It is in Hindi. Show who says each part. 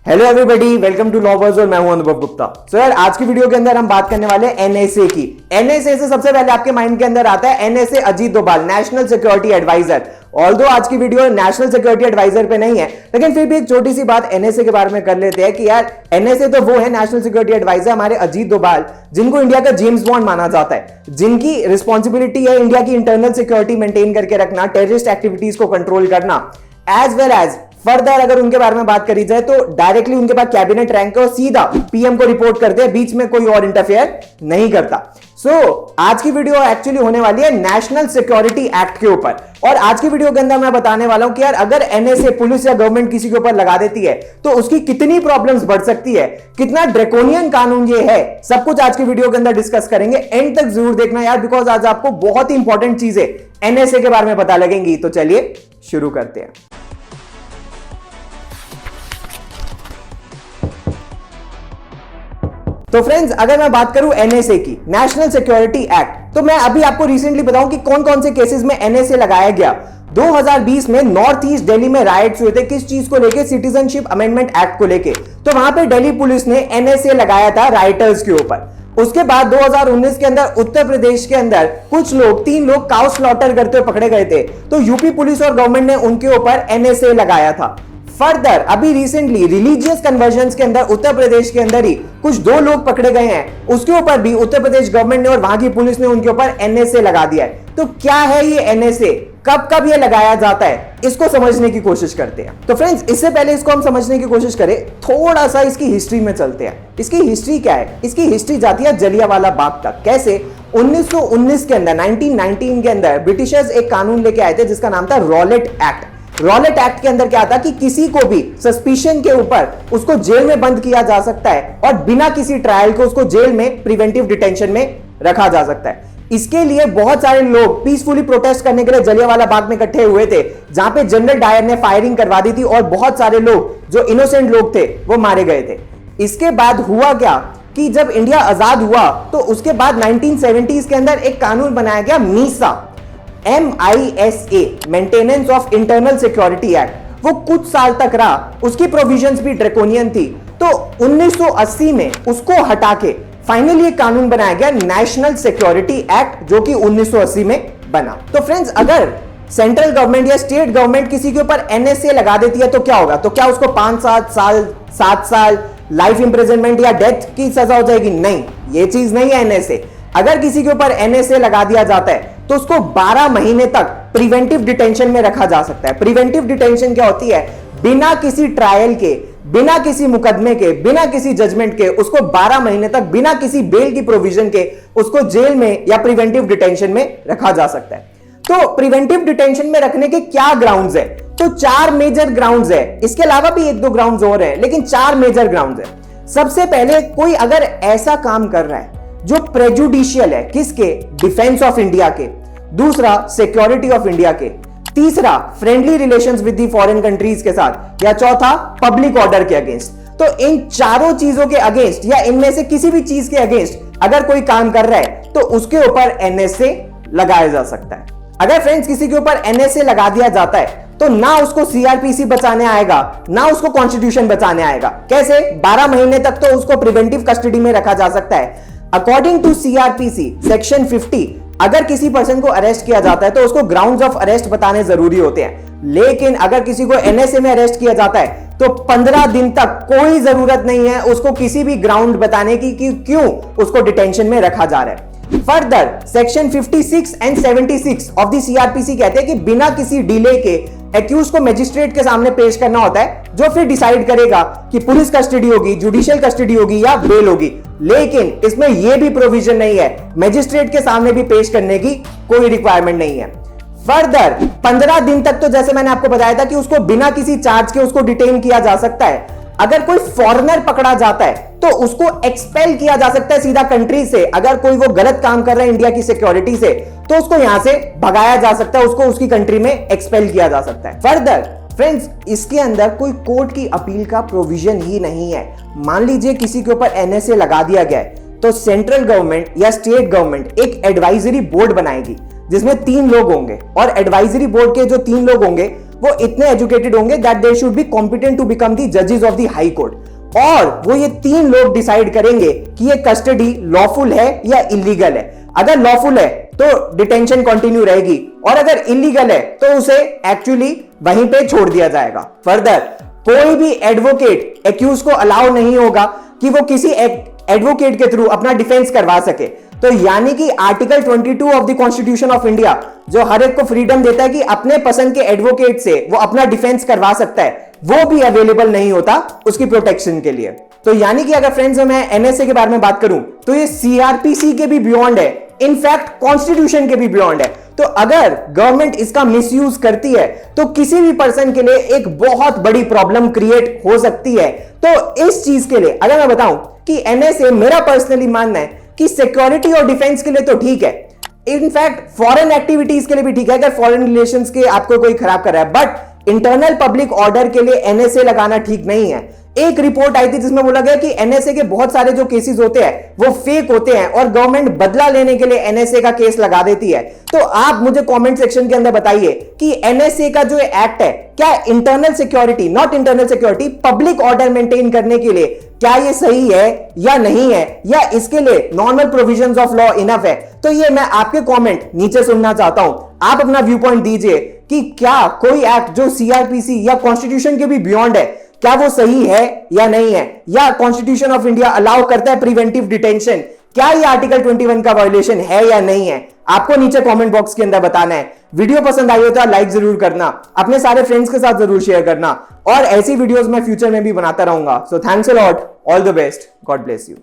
Speaker 1: Hello everybody, welcome to law buzz और मैं हूं अनुभव गुप्ता। सो यार, आज की वीडियो के अंदर हम बात करने वाले एनएसए की। एनएसए से सबसे पहले आपके माइंड के अंदर आता है NSA Ajit Doval, national security advisor. Although आज की वीडियो नेशनल सिक्योरिटी एडवाइजर पे नहीं है, लेकिन फिर भी एक छोटी सी बात एनएसए के बारे में कर लेते हैं कि यार एनएसए तो वो है, नेशनल सिक्योरिटी एडवाइजर हमारे अजीत डोभाल, जिनको इंडिया का जेम्स बॉन्ड माना जाता है, जिनकी रिस्पॉन्सिबिलिटी है इंडिया की इंटरनल सिक्योरिटी मेंटेन करके रखना, टेररिस्ट एक्टिविटीज को कंट्रोल करना, एज वेल एज फर्दर अगर उनके बारे में बात करी जाए तो डायरेक्टली उनके पास कैबिनेट रैंक है और सीधा पीएम को रिपोर्ट करते हैं, बीच में कोई और इंटरफेयर नहीं करता। आज की वीडियो एक्चुअली होने वाली है नेशनल सिक्योरिटी एक्ट के ऊपर। और आज की वीडियो के अंदर मैं बताने वाला हूं कि यार अगर एनएसए, पुलिस या गवर्नमेंट किसी के ऊपर लगा देती है तो उसकी कितनी प्रॉब्लम्स बढ़ सकती है, कितना ड्रैकोनियन कानून ये है, सब कुछ आज की वीडियो के अंदर डिस्कस करेंगे। एंड तक जरूर देखना यार, बिकॉज आज आपको बहुत ही इंपॉर्टेंट चीजें एनएसए के बारे में पता लगेंगी। तो चलिए शुरू करते हैं। तो फ्रेंड्स, अगर मैं बात करूं एनएसए की, नेशनल सिक्योरिटी एक्ट, तो मैं अभी आपको रिसेंटली बताऊं कि कौन कौन से केसेस में एनएसए लगाया गया। 2020 में नॉर्थ ईस्ट दिल्ली में राइट्स हुए थे, किस चीज को लेके? सिटीजनशिप अमेंडमेंट एक्ट को लेके। तो वहां पे दिल्ली पुलिस ने एनएसए लगाया था राइटर्स के ऊपर। उसके बाद 2019 के अंदर उत्तर प्रदेश के अंदर कुछ लोग, 3 लोग काउ स्लॉटर करते हुए पकड़े गए थे, तो यूपी पुलिस और गवर्नमेंट ने उनके ऊपर एनएसए लगाया था। फर्दर अभी रिसेंटली रिलीजियस कन्वर्जन्स के अंदर उत्तर प्रदेश के अंदर ही कुछ 2 लोग पकड़े गए हैं, उसके ऊपर भी उत्तर प्रदेश गवर्नमेंट ने और वहां की पुलिस ने उनके ऊपर एनएसए लगा दिया है। तो क्या है ये एनएसए, कब कब ये लगाया जाता है, इसको समझने की कोशिश करते हैं। तो फ्रेंड्स, इससे पहले इसको हम समझने की कोशिश करें, थोड़ा सा इसकी हिस्ट्री में चलते हैं। इसकी हिस्ट्री क्या है? इसकी हिस्ट्री जाती है जलियांवाला बाग तक। कैसे? 1919 के अंदर, 1919 के अंदर ब्रिटिशर्स एक कानून लेके आए थे जिसका नाम था रॉलेट एक्ट। रॉलेट एक्ट के अंदर क्या था कि किसी को भी सस्पिशन के ऊपर उसको जेल में बंद किया जा सकता है और बिना किसी ट्रायल को उसको जेल में प्रिवेंटिव डिटेंशन में रखा जा सकता है। इसके लिए बहुत सारे लोग पीसफुली प्रोटेस्ट करने के लिए जलियांवाला बाग में इकट्ठे हुए थे, जहां पे जनरल डायर ने फायरिंग करवा दी थी और बहुत सारे लोग जो इनोसेंट लोग थे वो मारे गए थे। इसके बाद हुआ क्या कि जब इंडिया आजाद हुआ तो उसके बाद 1970s के अंदर एक कानून बनाया गया, Misa, MISA, maintenance of internal security act. वो कुछ साल तक रहा, उसकी प्रोविजंस भी ड्रैकोनियन थी। तो 1980 में उसको हटा के फाइनली एक कानून बनाया गया, नेशनल सिक्योरिटी एक्ट, जो कि 1980 में बना। तो फ्रेंड्स, अगर सेंट्रल गवर्नमेंट या स्टेट गवर्नमेंट किसी के ऊपर एनएसए लगा देती है तो क्या होगा? तो क्या उसको 5-7 साल, 7 साल लाइफ इंप्रिजनमेंट या डेथ की सजा हो जाएगी? नहीं, ये चीज नहीं है एनएसए। अगर किसी के ऊपर एनएसए लगा दिया जाता है तो उसको 12 महीने तक प्रिवेंटिव डिटेंशन में रखा जा सकता है। प्रिवेंटिव डिटेंशन क्या होती है? बिना किसी ट्रायल के, बिना किसी मुकदमे के, बिना किसी जजमेंट के उसको 12 महीने तक बिना किसी बेल की प्रोविजन के उसको जेल में या प्रिवेंटिव डिटेंशन में रखा जा सकता है। तो प्रिवेंटिव डिटेंशन में रखने के क्या ग्राउंड्स है? तो 4 मेजर ग्राउंड्स है। इसके अलावा भी 1-2 ग्राउंड्स और हैं, लेकिन 4 मेजर ग्राउंड्स है। सबसे पहले, कोई अगर ऐसा काम कर रहा है जो प्रेजुडिशियल है, किसके? डिफेंस ऑफ इंडिया के। दूसरा, सिक्योरिटी ऑफ इंडिया के। तीसरा, friendly relations with the foreign countries के साथ। या चौथा, पब्लिक ऑर्डर के अगेंस्ट। तो इन चारों चीजों के अगेंस्ट या इनमें से किसी भी चीज के अगेंस्ट अगर कोई काम कर रहा है तो उसके ऊपर एनएसए लगाया जा सकता है। अगर फ्रेंड्स किसी के ऊपर एनएसए लगा दिया जाता है तो ना उसको सीआरपीसी बचाने आएगा, ना उसको कॉन्स्टिट्यूशन बचाने आएगा। कैसे? 12 महीने तक तो उसको प्रिवेंटिव कस्टडी में रखा जा सकता है। अकॉर्डिंग टू सीआरपीसी सेक्शन 50, अगर किसी पर्सन को अरेस्ट किया जाता है तो उसको ग्राउंड्स ऑफ अरेस्ट बताने जरूरी होते हैं। लेकिन अगर किसी को एनएसए में अरेस्ट किया जाता है तो 15 दिन तक कोई जरूरत नहीं है उसको किसी भी ग्राउंड बताने की कि क्यों उसको डिटेंशन में रखा जा रहा है। Further, section 56 and 76 of the CrPC कहते हैं कि बिना किसी डिले के एक्यूज को मजिस्ट्रेट के सामने पेश करना होता है, जो फिर डिसाइड करेगा कि पुलिस कस्टडी होगी, जुडिशियल कस्टडी होगी या बेल होगी। लेकिन इसमें यह भी प्रोविजन नहीं है, मजिस्ट्रेट के सामने भी पेश करने की कोई रिक्वायरमेंट नहीं है। फर्दर 15 दिन तक तो जैसे मैंने आपको बताया था कि उसको बिना किसी चार्ज के उसको डिटेन किया जा सकता है। अगर कोई फॉरेनर पकड़ा जाता है तो उसको एक्सपेल किया जा सकता है सीधा कंट्री से। अगर कोई वो गलत काम कर रहा है इंडिया की सिक्योरिटी से तो उसको यहां से भगाया जा सकता है, उसको उसकी कंट्री में एक्सपेल किया जा सकता है। फर्दर फ्रेंड्स, इसके अंदर कोई कोर्ट की अपील का प्रोविजन ही नहीं है। मान लीजिए किसी के ऊपर एनएसए लगा दिया गया है तो सेंट्रल गवर्नमेंट या स्टेट गवर्नमेंट एक एडवाइजरी बोर्ड बनाएगी जिसमें 3 लोग होंगे और एडवाइजरी बोर्ड के जो 3 लोग होंगे वो इतने एजुकेटेड होंगे that they should be competent to become the जजेस ऑफ द हाई कोर्ट। और वो ये 3 लोग डिसाइड करेंगे कि ये कस्टडी लॉफुल है या इलीगल है। अगर लॉफुल है तो डिटेंशन कंटिन्यू रहेगी, और अगर इलीगल है तो उसे एक्चुअली वहीं पे छोड़ दिया जाएगा। फर्दर कोई भी एडवोकेट एक्यूज को अलाउ नहीं होगा कि वो किसी एडवोकेट के थ्रू अपना डिफेंस करवा सके। तो यानी कि article 22 of the constitution of India जो हर एक को फ्रीडम देता है कि अपने पसंद के एडवोकेट से वो अपना डिफेंस करवा सकता है, वो भी अवेलेबल नहीं होता उसकी प्रोटेक्शन के लिए। तो यानी कि अगर फ्रेंड्स मैं एनएसए के बारे में बात करूं तो ये सीआरपीसी के भी बियॉन्ड है, इनफैक्ट कॉन्स्टिट्यूशन के भी बियॉन्ड है। तो अगर गवर्नमेंट इसका मिसयूज करती है तो किसी भी पर्सन के लिए एक बहुत बड़ी प्रॉब्लम क्रिएट हो सकती है। तो इस चीज के लिए अगर मैं बताऊं कि एनएसए, मेरा पर्सनली मानना है कि सिक्योरिटी और डिफेंस के लिए तो ठीक है, इनफैक्ट फॉरेन एक्टिविटीज के लिए भी ठीक है अगर फॉरेन रिलेशंस के आपको कोई खराब कर रहा है, बट इंटरनल पब्लिक ऑर्डर के लिए एनएसए लगाना ठीक नहीं है। एक रिपोर्ट आई थी जिसमें बोला गया कि एनएसए के बहुत सारे जो केसेस होते हैं वो फेक होते हैं और गवर्नमेंट बदला लेने के लिए एनएसए का केस लगा देती है। तो आप मुझे कमेंट सेक्शन के अंदर बताइए कि एनएसए का जो एक्ट है क्या internal security, not internal security, public order maintain करने के लिए क्या ये सही है या नहीं है, या इसके लिए normal provisions of law enough है। तो ये मैं आपके कमेंट नीचे सुनना चाहता हूं। आप अपना व्यू पॉइंट दीजिए कि क्या कोई एक्ट जो सीआरपीसी या कॉन्स्टिट्यूशन के भी बियॉन्ड है क्या वो सही है या नहीं है, या कॉन्स्टिट्यूशन ऑफ इंडिया अलाउ करता है प्रिवेंटिव डिटेंशन, क्या ये आर्टिकल 21 का वायलेशन है या नहीं है। आपको नीचे कमेंट बॉक्स के अंदर बताना है। वीडियो पसंद आई हो तो लाइक जरूर करना, अपने सारे फ्रेंड्स के साथ जरूर शेयर करना, और ऐसी वीडियोस मैं फ्यूचर में भी बनाता रहूंगा। So thanks a lot, all the best, God bless you.